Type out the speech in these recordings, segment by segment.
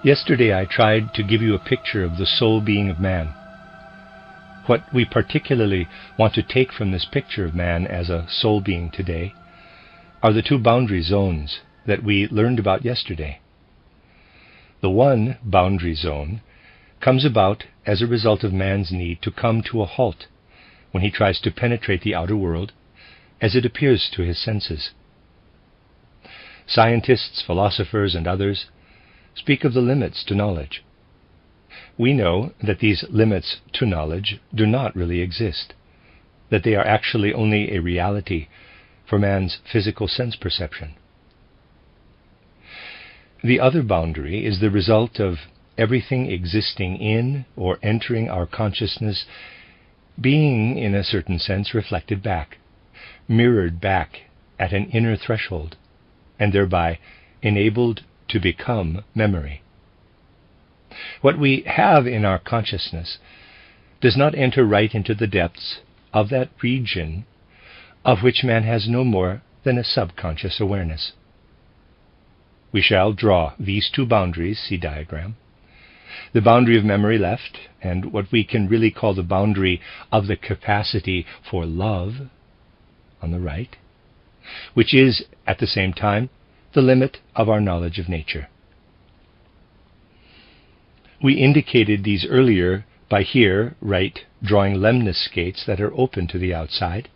Yesterday I tried to give you a picture of the soul being of man. What we particularly want to take from this picture of man as a soul being today are the two boundary zones that we learned about yesterday. The one boundary zone comes about as a result of man's need to come to a halt when he tries to penetrate the outer world as it appears to his senses. Scientists, philosophers, and others speak of the limits to knowledge. We know that these limits to knowledge do not really exist, that they are actually only a reality for man's physical sense perception. The other boundary is the result of everything existing in or entering our consciousness being, in a certain sense, reflected back, mirrored back at an inner threshold, and thereby enabled to become memory. What we have in our consciousness does not enter right into the depths of that region of which man has no more than a subconscious awareness. We shall draw these two boundaries, see diagram, the boundary of memory left, and what we can really call the boundary of the capacity for love on the right, which is, at the same time, the limit of our knowledge of nature. We indicated these earlier by here, right, drawing lemnis skates that are open to the outside,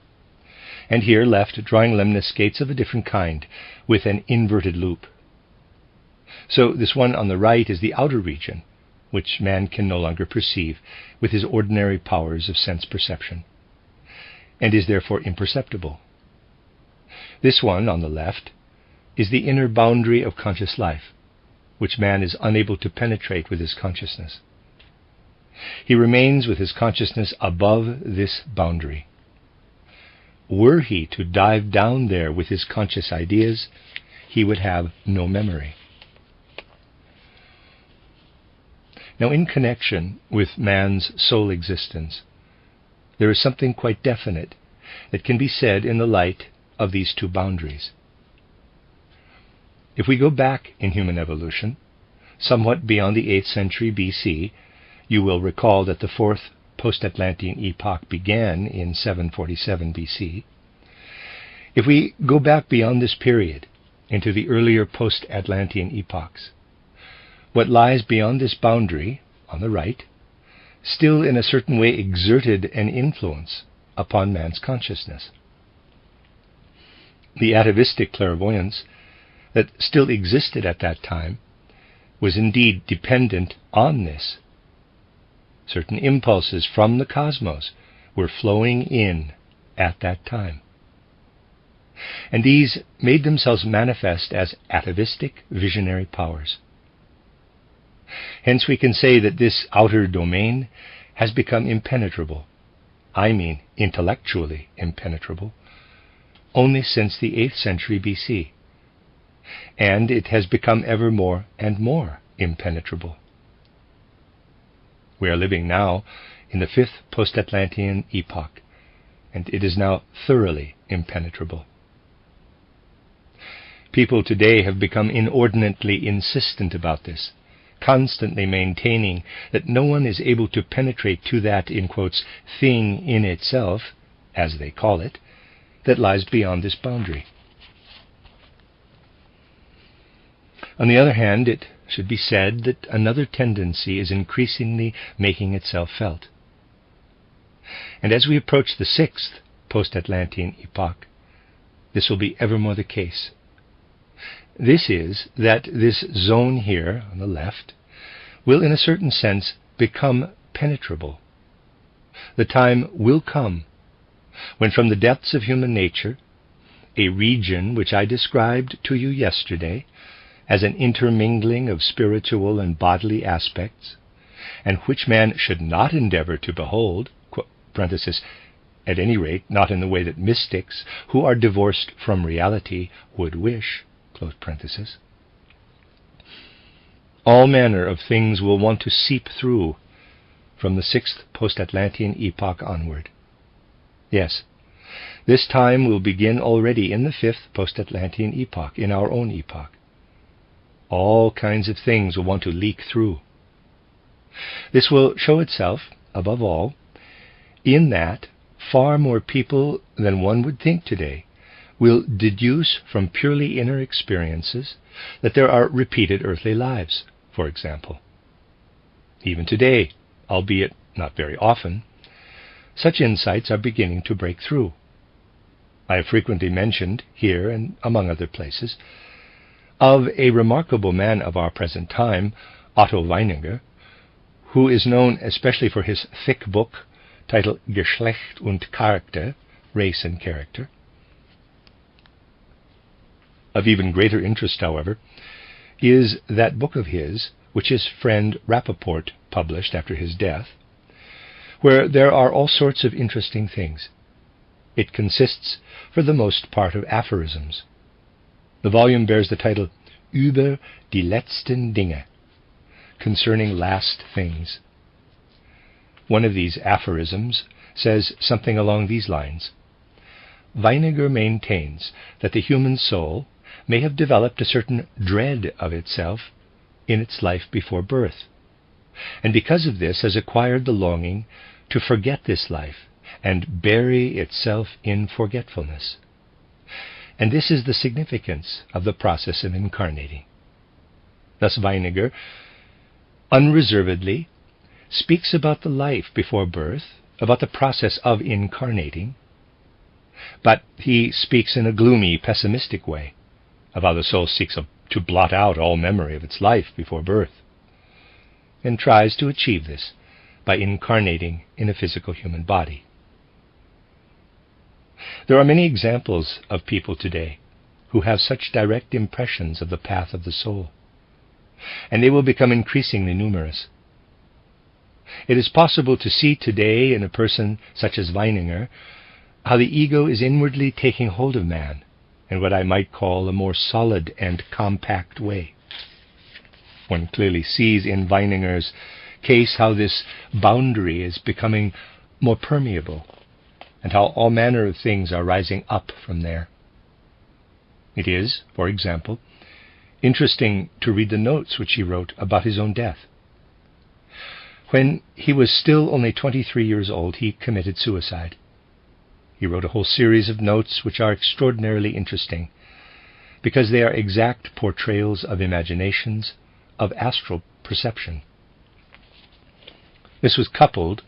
and here, left, drawing lemnis skates of a different kind, with an inverted loop. So this one on the right is the outer region, which man can no longer perceive with his ordinary powers of sense perception, and is therefore imperceptible. This one on the left is the inner boundary of conscious life, which man is unable to penetrate with his consciousness. He remains with his consciousness above this boundary. Were he to dive down there with his conscious ideas, he would have no memory. Now, in connection with man's soul existence, there is something quite definite that can be said in the light of these two boundaries. If we go back in human evolution, somewhat beyond the 8th century BC, you will recall that the fourth post-Atlantean epoch began in 747 BC. If we go back beyond this period into the earlier post-Atlantean epochs, what lies beyond this boundary, on the right, still in a certain way exerted an influence upon man's consciousness. The atavistic clairvoyance that still existed at that time was indeed dependent on this. Certain impulses from the cosmos were flowing in at that time, and these made themselves manifest as atavistic visionary powers. Hence we can say that this outer domain has become impenetrable, I mean intellectually impenetrable, only since the 8th century BC, and it has become ever more and more impenetrable. We are living now in the 5th post-Atlantean epoch, and it is now thoroughly impenetrable. People today have become inordinately insistent about this, constantly maintaining that no one is able to penetrate to that, in quotes, thing in itself, as they call it, that lies beyond this boundary. On the other hand, it should be said that another tendency is increasingly making itself felt. And as we approach the 6th post-Atlantean epoch, this will be ever more the case. This is that this zone here on the left will in a certain sense become penetrable. The time will come when from the depths of human nature, a region which I described to you yesterday as an intermingling of spiritual and bodily aspects, and which man should not endeavor to behold, parenthesis, at any rate not in the way that mystics, who are divorced from reality, would wish, close parenthesis. All manner of things will want to seep through from the 6th post-Atlantean epoch onward. Yes, this time will begin already in the 5th post-Atlantean epoch, in our own epoch. All kinds of things will want to leak through. This will show itself, above all, in that far more people than one would think today will deduce from purely inner experiences that there are repeated earthly lives, for example. Even today, albeit not very often, such insights are beginning to break through. I have frequently mentioned, here and among other places, of a remarkable man of our present time, Otto Weininger, who is known especially for his thick book titled Geschlecht und Charakter, Race and Character. Of even greater interest, however, is that book of his, which his friend Rappaport published after his death, where there are all sorts of interesting things. It consists, for the most part, of aphorisms. The volume bears the title Über die letzten Dinge, concerning last things. One of these aphorisms says something along these lines. Weininger maintains that the human soul may have developed a certain dread of itself in its life before birth, and because of this has acquired the longing to forget this life and bury itself in forgetfulness. And this is the significance of the process of incarnating. Thus Weininger unreservedly speaks about the life before birth, about the process of incarnating, but he speaks in a gloomy, pessimistic way of how the soul seeks to blot out all memory of its life before birth, and tries to achieve this by incarnating in a physical human body. There are many examples of people today who have such direct impressions of the path of the soul, and they will become increasingly numerous. It is possible to see today in a person such as Weininger how the ego is inwardly taking hold of man in what I might call a more solid and compact way. One clearly sees in Weininger's case how this boundary is becoming more permeable, and how all manner of things are rising up from there. It is, for example, interesting to read the notes which he wrote about his own death. When he was still only 23 years old, he committed suicide. He wrote a whole series of notes which are extraordinarily interesting, because they are exact portrayals of imaginations, of astral perception. This was coupled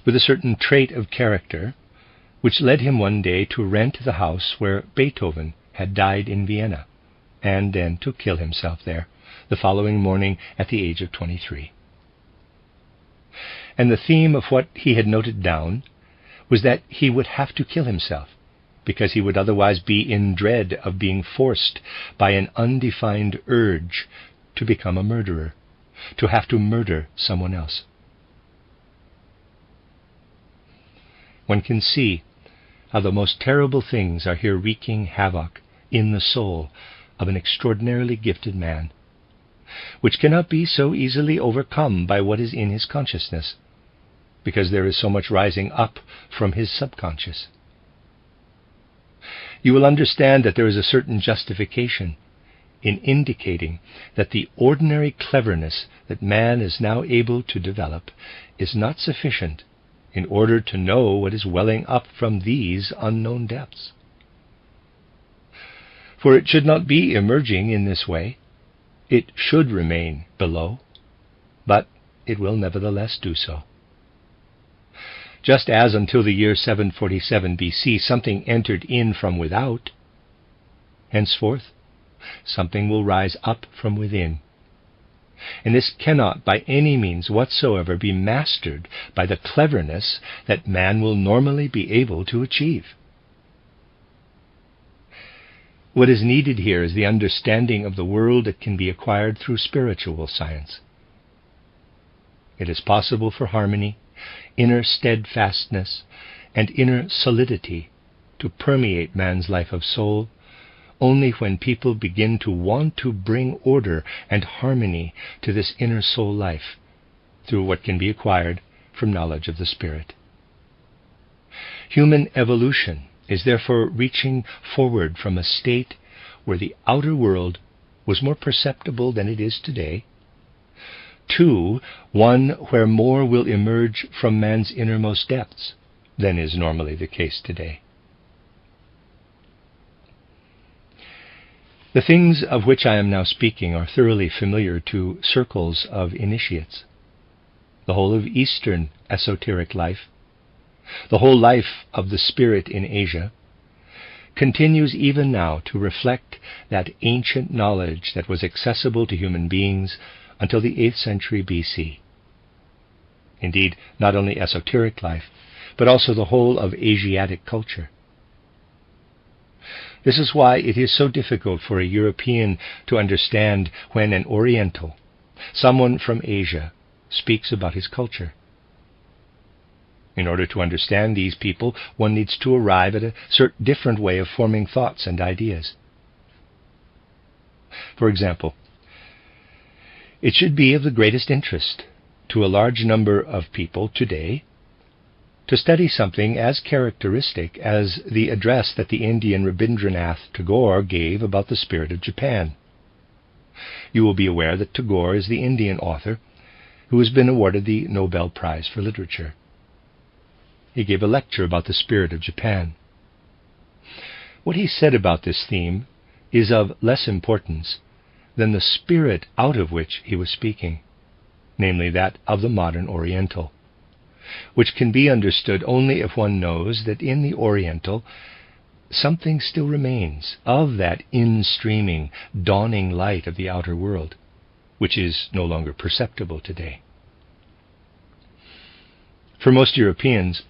with a certain trait of character which led him one day to rent the house where Beethoven had died in Vienna, and then to kill himself there the following morning at the age of 23. And the theme of what he had noted down was that he would have to kill himself, because he would otherwise be in dread of being forced by an undefined urge to become a murderer, to have to murder someone else. One can see how the most terrible things are here wreaking havoc in the soul of an extraordinarily gifted man, which cannot be so easily overcome by what is in his consciousness, because there is so much rising up from his subconscious. You will understand that there is a certain justification in indicating that the ordinary cleverness that man is now able to develop is not sufficient in order to know what is welling up from these unknown depths. For it should not be emerging in this way. It should remain below, but it will nevertheless do so. Just as until the year 747 BC something entered in from without, henceforth something will rise up from within. And this cannot by any means whatsoever be mastered by the cleverness that man will normally be able to achieve. What is needed here is the understanding of the world that can be acquired through spiritual science. It is possible for harmony, inner steadfastness, and inner solidity to permeate man's life of soul only when people begin to want to bring order and harmony to this inner soul life through what can be acquired from knowledge of the Spirit. Human evolution is therefore reaching forward from a state where the outer world was more perceptible than it is today. 2, one where more will emerge from man's innermost depths than is normally the case today. The things of which I am now speaking are thoroughly familiar to circles of initiates. The whole of Eastern esoteric life, the whole life of the spirit in Asia, continues even now to reflect that ancient knowledge that was accessible to human beings until the 8th century BC. Indeed, not only esoteric life, but also the whole of Asiatic culture. This is why it is so difficult for a European to understand when an Oriental, someone from Asia, speaks about his culture. In order to understand these people, one needs to arrive at a different way of forming thoughts and ideas. For example, it should be of the greatest interest to a large number of people today to study something as characteristic as the address that the Indian Rabindranath Tagore gave about the spirit of Japan. You will be aware that Tagore is the Indian author who has been awarded the Nobel Prize for Literature. He gave a lecture about the spirit of Japan. What he said about this theme is of less importance than the spirit out of which he was speaking, namely that of the modern Oriental, which can be understood only if one knows that in the Oriental something still remains of that in-streaming, dawning light of the outer world, which is no longer perceptible today. For most Europeans,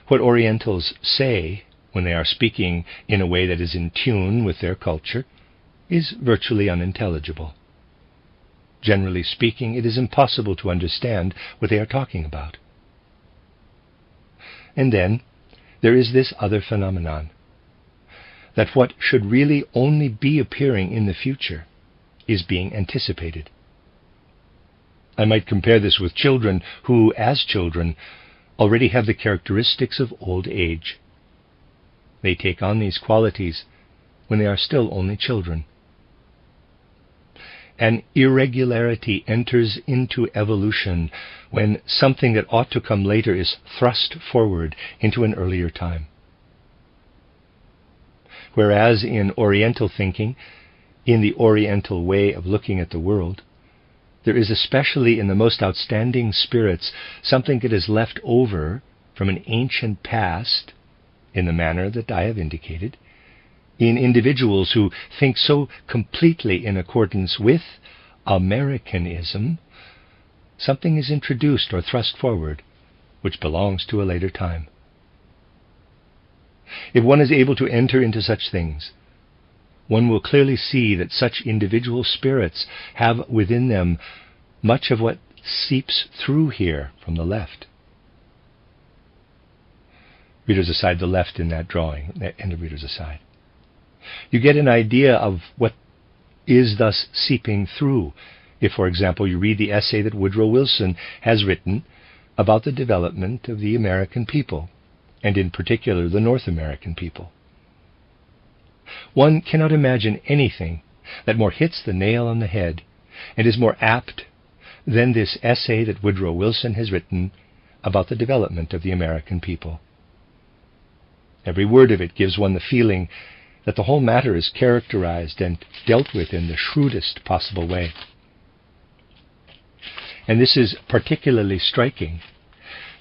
what Orientals say when they are speaking in a way that is in tune with their culture is virtually unintelligible. Generally speaking, it is impossible to understand what they are talking about. And then there is this other phenomenon, that what should really only be appearing in the future is being anticipated. I might compare this with children who, as children, already have the characteristics of old age. They take on these qualities when they are still only children. An irregularity enters into evolution when something that ought to come later is thrust forward into an earlier time. Whereas in Oriental thinking, in the Oriental way of looking at the world, there is especially in the most outstanding spirits something that is left over from an ancient past, in the manner that I have indicated, in individuals who think so completely in accordance with Americanism, something is introduced or thrust forward which belongs to a later time. If one is able to enter into such things, one will clearly see that such individual spirits have within them much of what seeps through here from the left. Readers aside, the left in that drawing, end of readers aside. You get an idea of what is thus seeping through if, for example, you read the essay that Woodrow Wilson has written about the development of the American people, and in particular the North American people. One cannot imagine anything that more hits the nail on the head and is more apt than this essay that Woodrow Wilson has written about the development of the American people. Every word of it gives one the feeling that the whole matter is characterized and dealt with in the shrewdest possible way. And this is particularly striking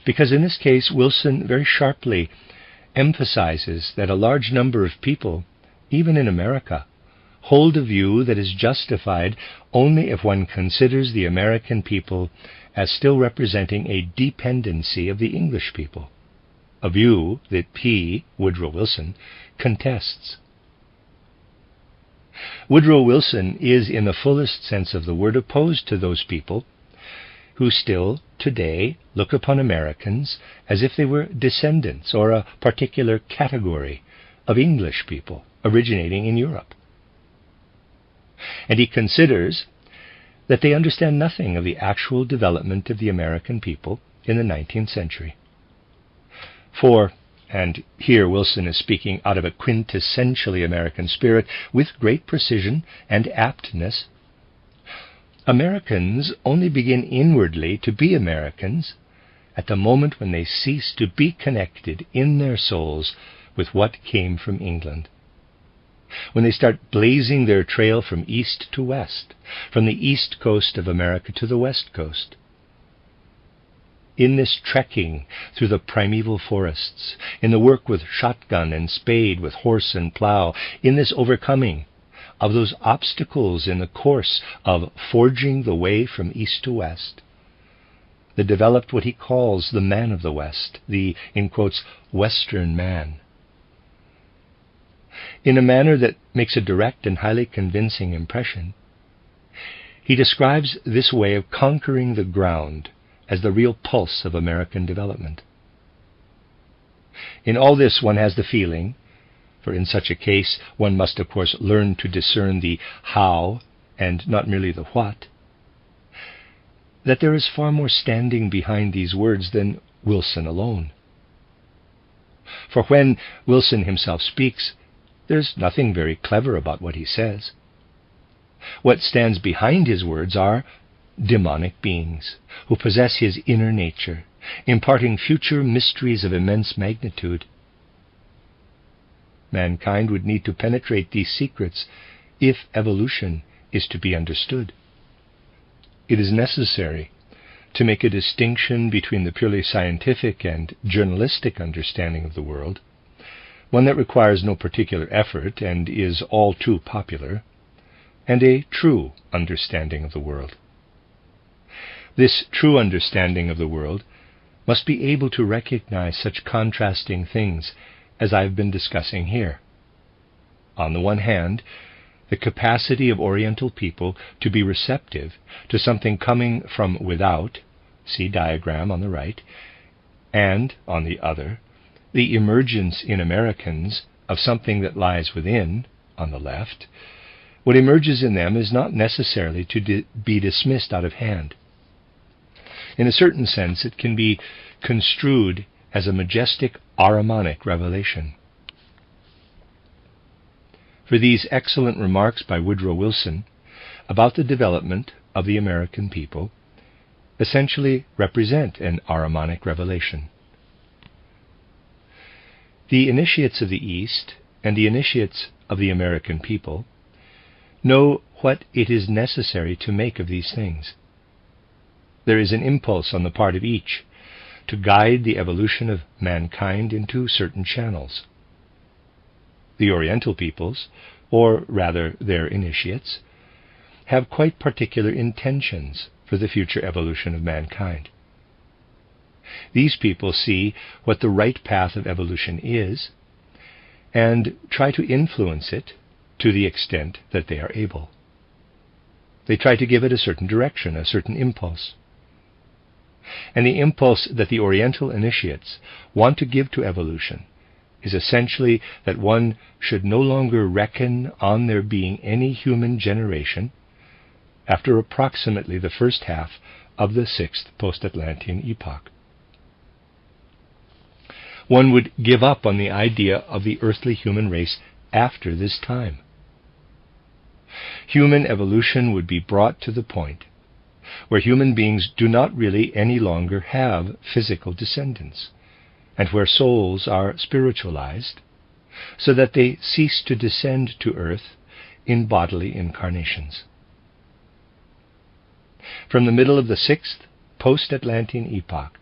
because in this case Wilson very sharply emphasizes that a large number of people, even in America, hold a view that is justified only if one considers the American people as still representing a dependency of the English people, a view that Woodrow Wilson, contests. Woodrow Wilson is, in the fullest sense of the word, opposed to those people who still today look upon Americans as if they were descendants or a particular category of English people originating in Europe. And he considers that they understand nothing of the actual development of the American people in the 19th century. For, and here Wilson is speaking out of a quintessentially American spirit with great precision and aptness, Americans only begin inwardly to be Americans at the moment when they cease to be connected in their souls with what came from England. When they start blazing their trail from east to west, from the east coast of America to the west coast. In this trekking through the primeval forests, in the work with shotgun and spade, with horse and plow, in this overcoming of those obstacles in the course of forging the way from east to west, that developed what he calls the man of the West, the, in quotes, Western man. In a manner that makes a direct and highly convincing impression, he describes this way of conquering the ground as the real pulse of American development. In all this one has the feeling, for in such a case one must of course learn to discern the how and not merely the what, that there is far more standing behind these words than Wilson alone. For when Wilson himself speaks, there's nothing very clever about what he says. What stands behind his words are demonic beings who possess his inner nature, imparting future mysteries of immense magnitude. Mankind would need to penetrate these secrets if evolution is to be understood. It is necessary to make a distinction between the purely scientific and journalistic understanding of the world, one that requires no particular effort and is all too popular, and a true understanding of the world. This true understanding of the world must be able to recognize such contrasting things as I've been discussing here. On the one hand, the capacity of Oriental people to be receptive to something coming from without, see diagram on the right, and, on the other, the emergence in Americans of something that lies within, on the left. What emerges in them is not necessarily to be dismissed out of hand. In a certain sense, it can be construed as a majestic harmonic revelation. For these excellent remarks by Woodrow Wilson about the development of the American people essentially represent an harmonic revelation. The initiates of the East and the initiates of the American people know what it is necessary to make of these things. There is an impulse on the part of each to guide the evolution of mankind into certain channels. The Oriental peoples, or rather their initiates, have quite particular intentions for the future evolution of mankind. These people see what the right path of evolution is and try to influence it to the extent that they are able. They try to give it a certain direction, a certain impulse. And the impulse that the Oriental initiates want to give to evolution is essentially that one should no longer reckon on there being any human generation after approximately the first half of the 6th post-Atlantean epoch. One would give up on the idea of the earthly human race after this time. Human evolution would be brought to the point where human beings do not really any longer have physical descendants, and where souls are spiritualized, so that they cease to descend to earth in bodily incarnations. From the middle of the 6th post-Atlantean epoch,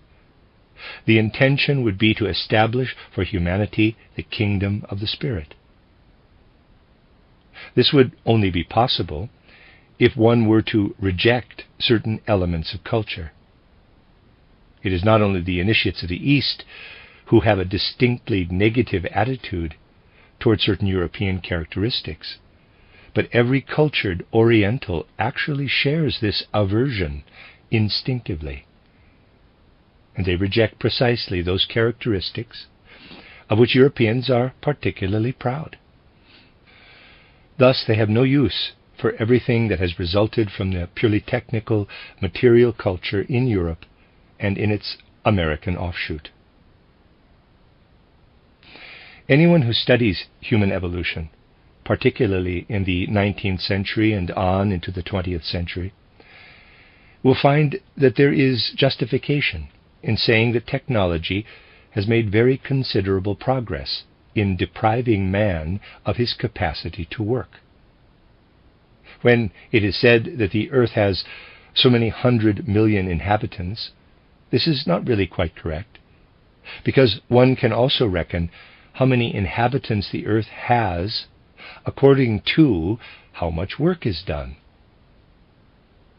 the intention would be to establish for humanity the kingdom of the Spirit. This would only be possible if one were to reject certain elements of culture. It is not only the initiates of the East who have a distinctly negative attitude toward certain European characteristics, but every cultured Oriental actually shares this aversion instinctively. And they reject precisely those characteristics of which Europeans are particularly proud. Thus they have no use for everything that has resulted from the purely technical, material culture in Europe and in its American offshoot. Anyone who studies human evolution, particularly in the 19th century and on into the 20th century, will find that there is justification in saying that technology has made very considerable progress in depriving man of his capacity to work. When it is said that the earth has so many 100 million inhabitants, this is not really quite correct, because one can also reckon how many inhabitants the earth has according to how much work is done.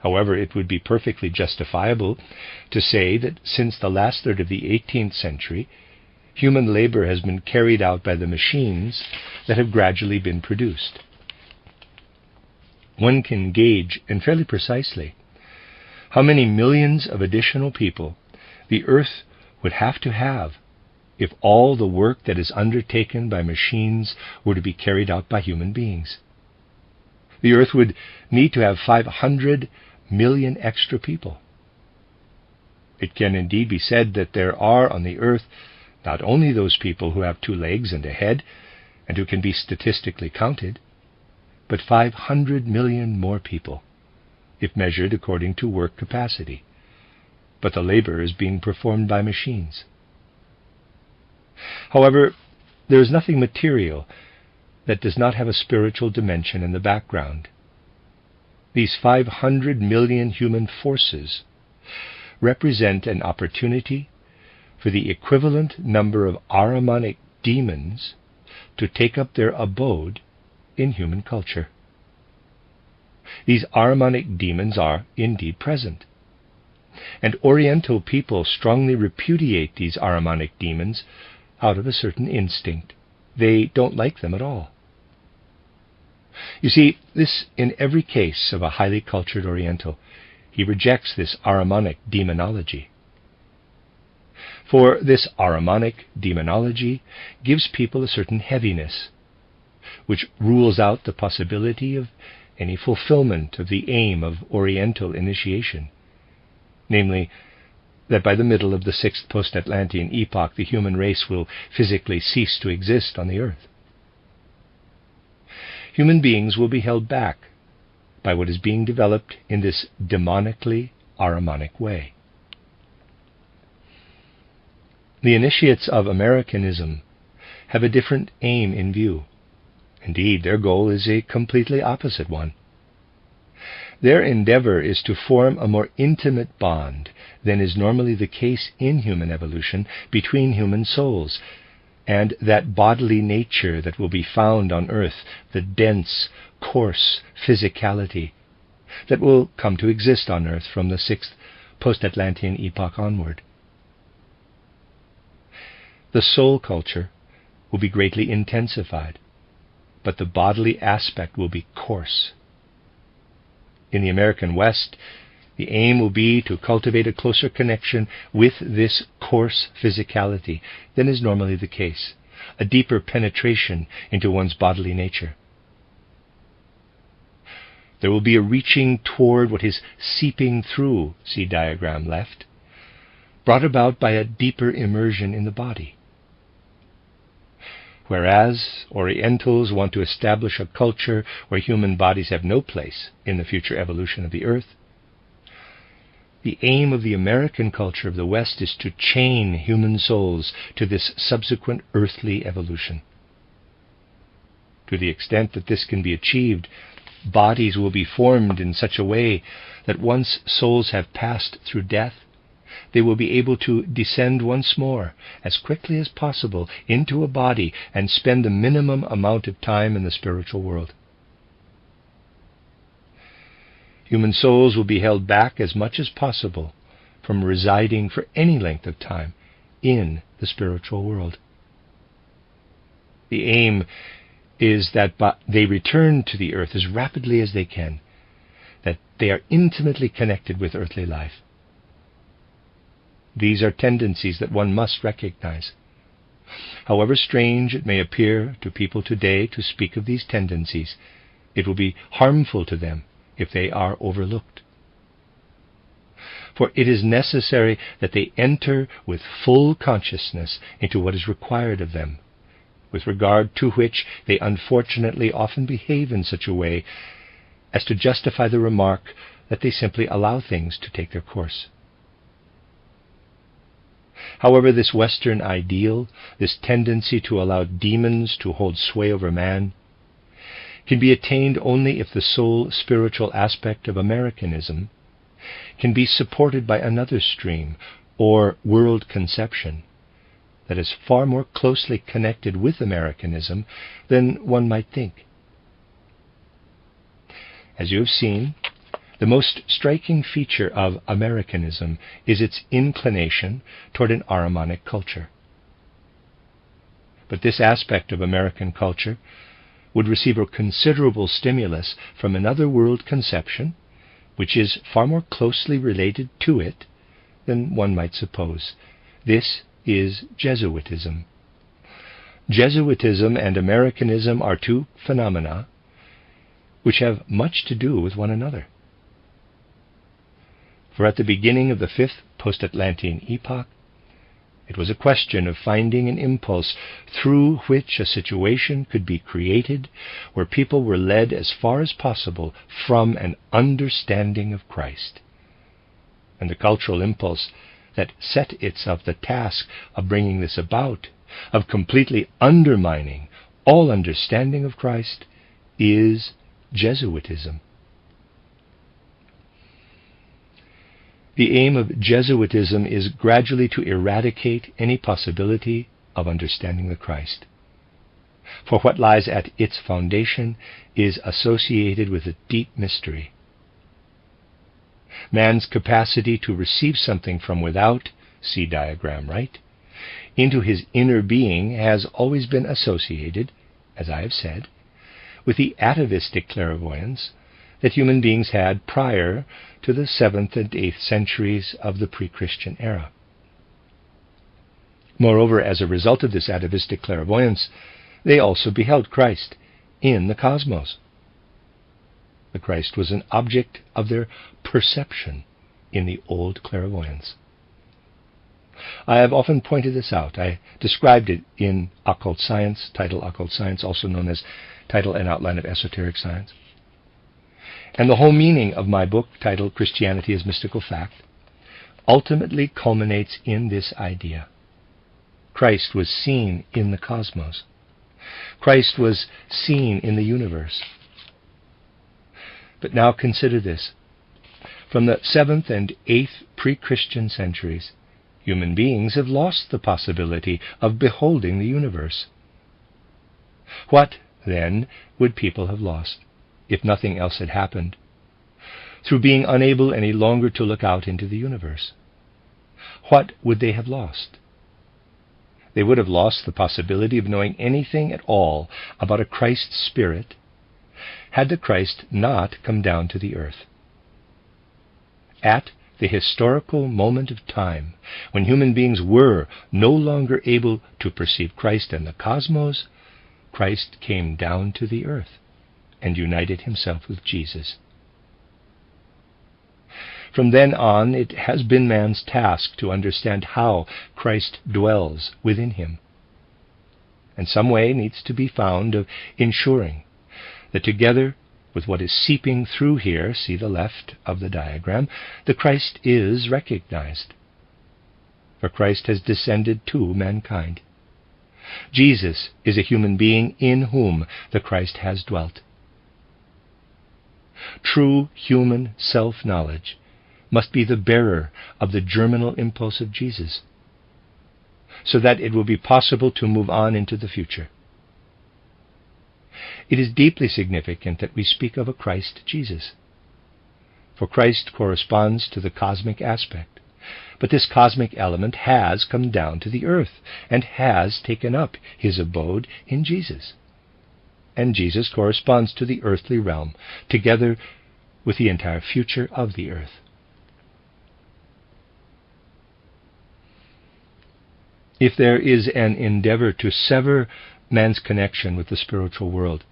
However, it would be perfectly justifiable to say that since the last third of the 18th century, human labor has been carried out by the machines that have gradually been produced. One can gauge, and fairly precisely, how many millions of additional people the earth would have if all the work that is undertaken by machines were to be carried out by human beings. The earth would need to have 500 million extra people. It can indeed be said that there are on the earth not only those people who have 2 legs and a head, and who can be statistically counted, but 500 million more people, if measured according to work capacity. But the labor is being performed by machines. However, there is nothing material that does not have a spiritual dimension in the background. These 500 million human forces represent an opportunity for the equivalent number of Ahrimanic demons to take up their abode in human culture. These Ahrimanic demons are indeed present, and Oriental people strongly repudiate these Ahrimanic demons out of a certain instinct. They don't like them at all. You see, this in every case of a highly cultured Oriental. He rejects this Ahrimanic demonology. For this Ahrimanic demonology gives people a certain heaviness, which rules out the possibility of any fulfillment of the aim of Oriental initiation, namely, that by the middle of the 6th post-Atlantean epoch the human race will physically cease to exist on the earth. Human beings will be held back by what is being developed in this demonically Ahrimanic way. The initiates of Americanism have a different aim in view. Indeed, their goal is a completely opposite one. Their endeavor is to form a more intimate bond than is normally the case in human evolution between human souls, and that bodily nature that will be found on earth, the dense, coarse physicality that will come to exist on earth from the 6th post-Atlantean epoch onward. The soul culture will be greatly intensified, but the bodily aspect will be coarse. In the American West, the aim will be to cultivate a closer connection with this coarse physicality than is normally the case, a deeper penetration into one's bodily nature. There will be a reaching toward what is seeping through, see diagram left, brought about by a deeper immersion in the body. Whereas Orientals want to establish a culture where human bodies have no place in the future evolution of the earth, the aim of the American culture of the West is to chain human souls to this subsequent earthly evolution. To the extent that this can be achieved, bodies will be formed in such a way that once souls have passed through death, they will be able to descend once more, as quickly as possible, into a body and spend the minimum amount of time in the spiritual world. Human souls will be held back as much as possible from residing for any length of time in the spiritual world. The aim is that they return to the earth as rapidly as they can, that they are intimately connected with earthly life. These are tendencies that one must recognize. However strange it may appear to people today to speak of these tendencies, it will be harmful to them if they are overlooked. For it is necessary that they enter with full consciousness into what is required of them, with regard to which they unfortunately often behave in such a way as to justify the remark that they simply allow things to take their course. However, this Western ideal, this tendency to allow demons to hold sway over man, can be attained only if the sole spiritual aspect of Americanism can be supported by another stream, or world conception, that is far more closely connected with Americanism than one might think. As you have seen, the most striking feature of Americanism is its inclination toward an Ahrimanic culture. But this aspect of American culture would receive a considerable stimulus from another world conception, which is far more closely related to it than one might suppose. This is Jesuitism. Jesuitism and Americanism are two phenomena which have much to do with one another. For at the beginning of the fifth post-Atlantean epoch, it was a question of finding an impulse through which a situation could be created where people were led as far as possible from an understanding of Christ. And the cultural impulse that set itself the task of bringing this about, of completely undermining all understanding of Christ, is Jesuitism. The aim of Jesuitism is gradually to eradicate any possibility of understanding the Christ. For what lies at its foundation is associated with a deep mystery. Man's capacity to receive something from without, see diagram right, into his inner being has always been associated, as I have said, with the atavistic clairvoyance that human beings had prior to the 7th and 8th centuries of the pre-Christian era. Moreover, as a result of this atavistic clairvoyance, they also beheld Christ in the cosmos. The Christ was an object of their perception in the old clairvoyance. I have often pointed this out. I described it in Occult Science, title Occult Science, also known as Title and Outline of Esoteric Science. And the whole meaning of my book, titled Christianity as Mystical Fact, ultimately culminates in this idea. Christ was seen in the cosmos. Christ was seen in the universe. But now consider this. From the 7th and 8th pre-Christian centuries, human beings have lost the possibility of beholding the universe. What, then, would people have lost, if nothing else had happened, through being unable any longer to look out into the universe? What would they have lost? They would have lost the possibility of knowing anything at all about a Christ spirit had the Christ not come down to the earth. At the historical moment of time, when human beings were no longer able to perceive Christ and the cosmos, Christ came down to the earth and united himself with Jesus. From then on, it has been man's task to understand how Christ dwells within him. And some way needs to be found of ensuring that together with what is seeping through here, see the left of the diagram, the Christ is recognized. For Christ has descended to mankind. Jesus is a human being in whom the Christ has dwelt. True human self-knowledge must be the bearer of the germinal impulse of Jesus, so that it will be possible to move on into the future. It is deeply significant that we speak of a Christ Jesus, for Christ corresponds to the cosmic aspect, but this cosmic element has come down to the earth and has taken up his abode in Jesus. And Jesus corresponds to the earthly realm, together with the entire future of the earth. If there is an endeavor to sever man's connection with the spiritual world,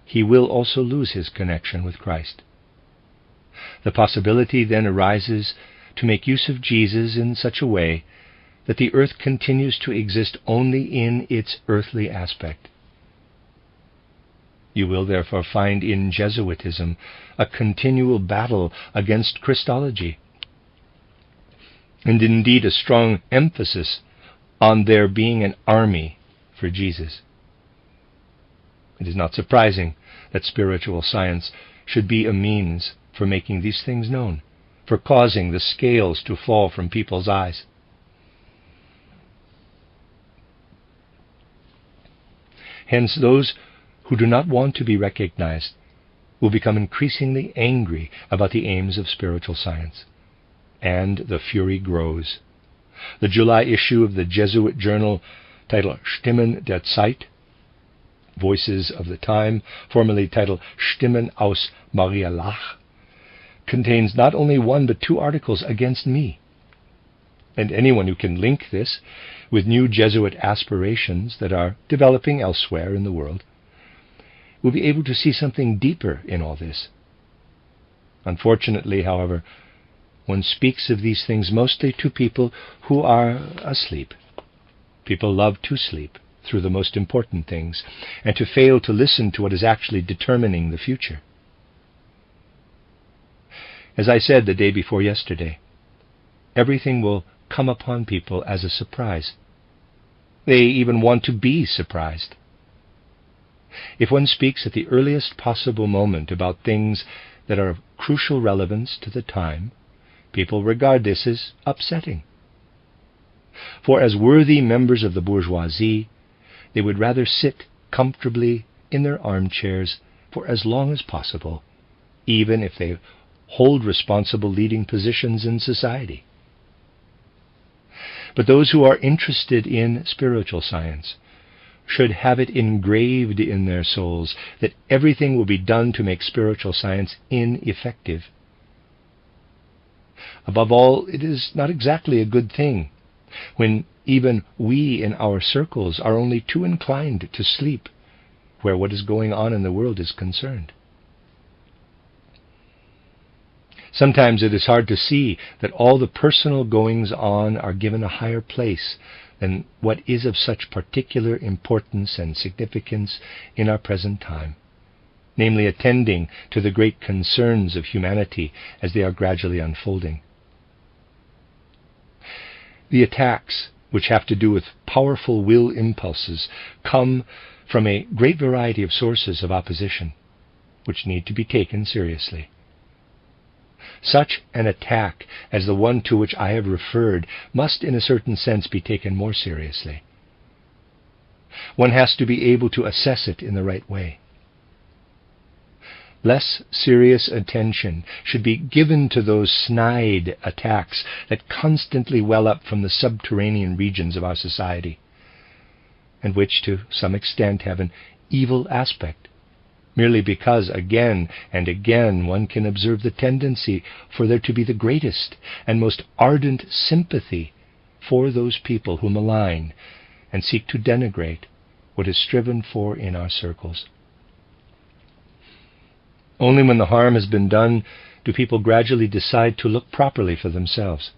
he will also lose his connection with Christ. The possibility then arises to make use of Jesus in such a way that the earth continues to exist only in its earthly aspect. You will therefore find in Jesuitism a continual battle against Christology, and indeed a strong emphasis on there being an army for Jesus. It is not surprising that spiritual science should be a means for making these things known, for causing the scales to fall from people's eyes. Hence, those who do not want to be recognized will become increasingly angry about the aims of spiritual science, and the fury grows. The July issue of the Jesuit journal, titled Stimmen der Zeit, Voices of the Time, formerly titled Stimmen aus Marialach, contains not only one but two articles against me. And anyone who can link this with new Jesuit aspirations that are developing elsewhere in the world will be able to see something deeper in all this. Unfortunately, however, one speaks of these things mostly to people who are asleep. People love to sleep through the most important things, and to fail to listen to what is actually determining the future. As I said the day before yesterday, everything will come upon people as a surprise. They even want to be surprised. If one speaks at the earliest possible moment about things that are of crucial relevance to the time, people regard this as upsetting. For as worthy members of the bourgeoisie, they would rather sit comfortably in their armchairs for as long as possible, even if they hold responsible leading positions in society. But those who are interested in spiritual science should have it engraved in their souls that everything will be done to make spiritual science ineffective. Above all, it is not exactly a good thing when even we in our circles are only too inclined to sleep where what is going on in the world is concerned. Sometimes it is hard to see that all the personal goings-on are given a higher place than what is of such particular importance and significance in our present time, namely attending to the great concerns of humanity as they are gradually unfolding. The attacks, which have to do with powerful will impulses, come from a great variety of sources of opposition, which need to be taken seriously. Such an attack as the one to which I have referred must in a certain sense be taken more seriously. One has to be able to assess it in the right way. Less serious attention should be given to those snide attacks that constantly well up from the subterranean regions of our society, and which to some extent have an evil aspect, merely because again and again one can observe the tendency for there to be the greatest and most ardent sympathy for those people who malign and seek to denigrate what is striven for in our circles. Only when the harm has been done do people gradually decide to look properly for themselves.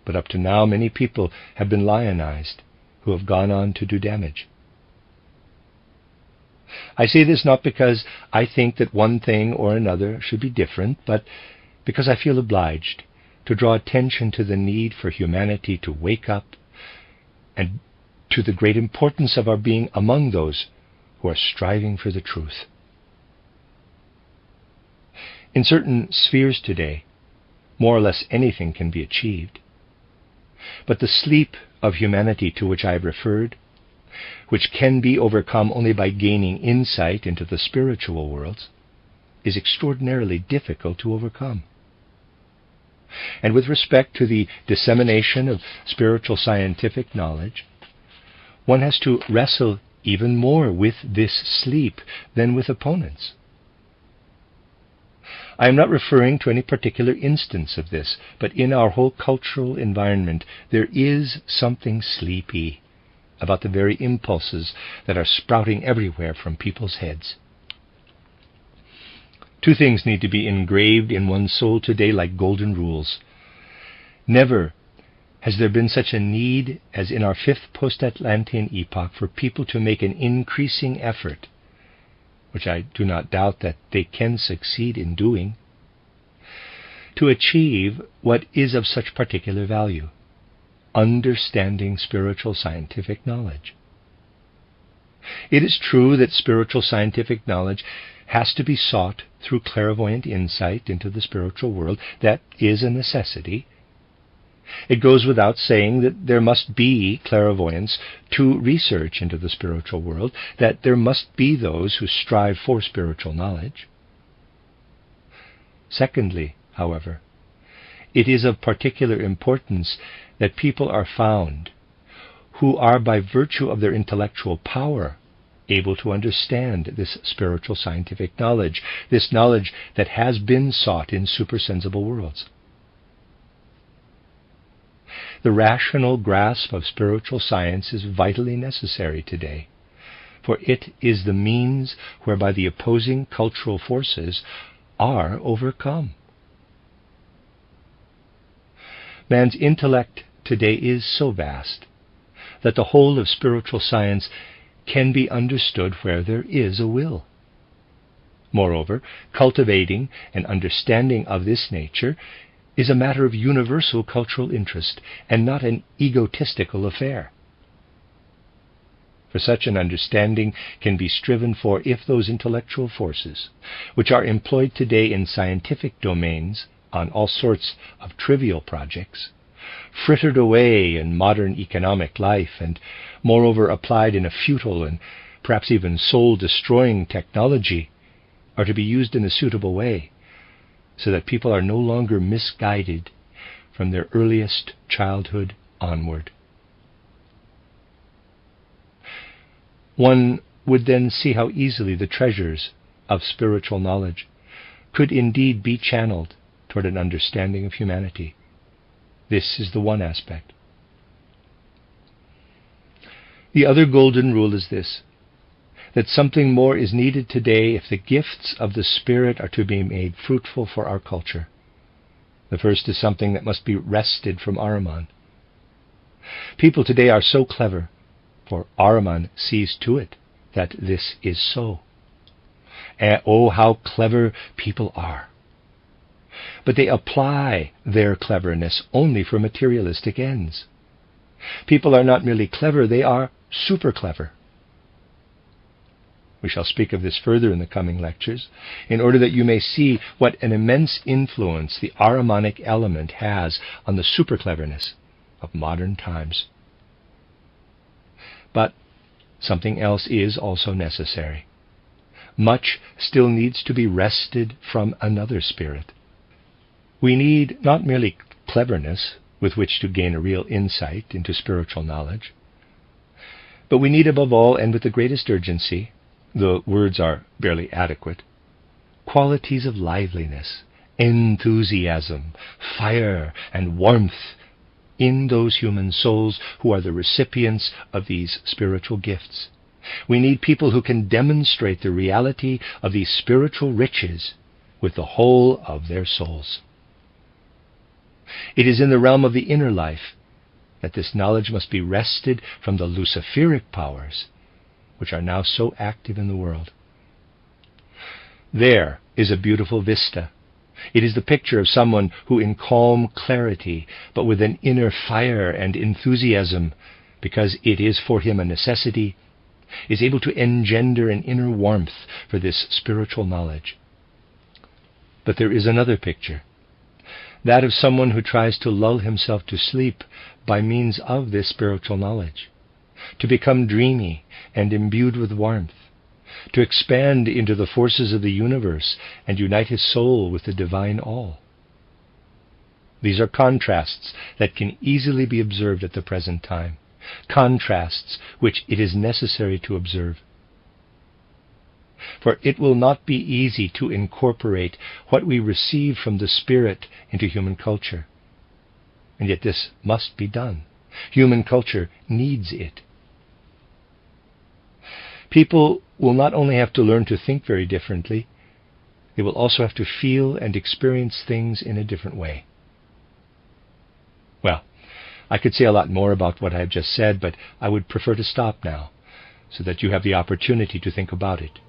But up to now many people have been lionized who have gone on to do damage. I say this not because I think that one thing or another should be different, but because I feel obliged to draw attention to the need for humanity to wake up and to the great importance of our being among those who are striving for the truth. In certain spheres today, more or less anything can be achieved. But the sleep of humanity to which I have referred, which can be overcome only by gaining insight into the spiritual worlds, is extraordinarily difficult to overcome. And with respect to the dissemination of spiritual scientific knowledge, one has to wrestle even more with this sleep than with opponents. I am not referring to any particular instance of this, but in our whole cultural environment there is something sleepy about the very impulses that are sprouting everywhere from people's heads. Two things need to be engraved in one's soul today like golden rules. Never has there been such a need as in our fifth post-Atlantean epoch for people to make an increasing effort, which I do not doubt that they can succeed in doing, to achieve what is of such particular value: understanding spiritual scientific knowledge. It is true that spiritual scientific knowledge has to be sought through clairvoyant insight into the spiritual world. That is a necessity. It goes without saying that there must be clairvoyance to research into the spiritual world, that there must be those who strive for spiritual knowledge. Secondly, however, it is of particular importance that people are found who are, by virtue of their intellectual power, able to understand this spiritual scientific knowledge, this knowledge that has been sought in supersensible worlds. The rational grasp of spiritual science is vitally necessary today, for it is the means whereby the opposing cultural forces are overcome. Man's intellect today is so vast that the whole of spiritual science can be understood where there is a will. Moreover, cultivating an understanding of this nature is a matter of universal cultural interest, and not an egotistical affair. For such an understanding can be striven for if those intellectual forces, which are employed today in scientific domains on all sorts of trivial projects, frittered away in modern economic life, and moreover applied in a futile and perhaps even soul-destroying technology, are to be used in a suitable way, so that people are no longer misguided from their earliest childhood onward. One would then see how easily the treasures of spiritual knowledge could indeed be channeled toward an understanding of humanity. This is the one aspect. The other golden rule is this: that something more is needed today if the gifts of the Spirit are to be made fruitful for our culture. The first is something that must be wrested from Ahriman. People today are so clever, for Ahriman sees to it that this is so. And oh, how clever people are! But they apply their cleverness only for materialistic ends. People are not merely clever, they are super clever. We shall speak of this further in the coming lectures, in order that you may see what an immense influence the Ahrimanic element has on the super-cleverness of modern times. But something else is also necessary. Much still needs to be wrested from another spirit. We need not merely cleverness with which to gain a real insight into spiritual knowledge, but we need above all, and with the greatest urgency, the words are barely adequate, qualities of liveliness, enthusiasm, fire, and warmth in those human souls who are the recipients of these spiritual gifts. We need people who can demonstrate the reality of these spiritual riches with the whole of their souls. It is in the realm of the inner life that this knowledge must be wrested from the luciferic powers which are now so active in the world. There is a beautiful vista. It is the picture of someone who, in calm clarity, but with an inner fire and enthusiasm, because it is for him a necessity, is able to engender an inner warmth for this spiritual knowledge. But there is another picture, that of someone who tries to lull himself to sleep by means of this spiritual knowledge, to become dreamy and imbued with warmth, to expand into the forces of the universe and unite his soul with the divine all. These are contrasts that can easily be observed at the present time, contrasts which it is necessary to observe. For it will not be easy to incorporate what we receive from the Spirit into human culture. And yet this must be done. Human culture needs it. People will not only have to learn to think very differently, they will also have to feel and experience things in a different way. Well, I could say a lot more about what I have just said, but I would prefer to stop now, so that you have the opportunity to think about it.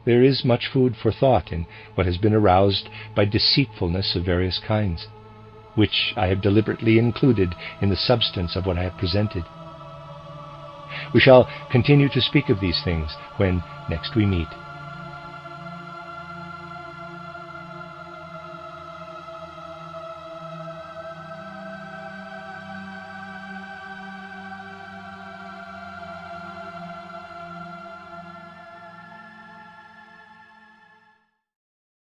There is much food for thought in what has been aroused by deceitfulness of various kinds, which I have deliberately included in the substance of what I have presented. We shall continue to speak of these things when next we meet.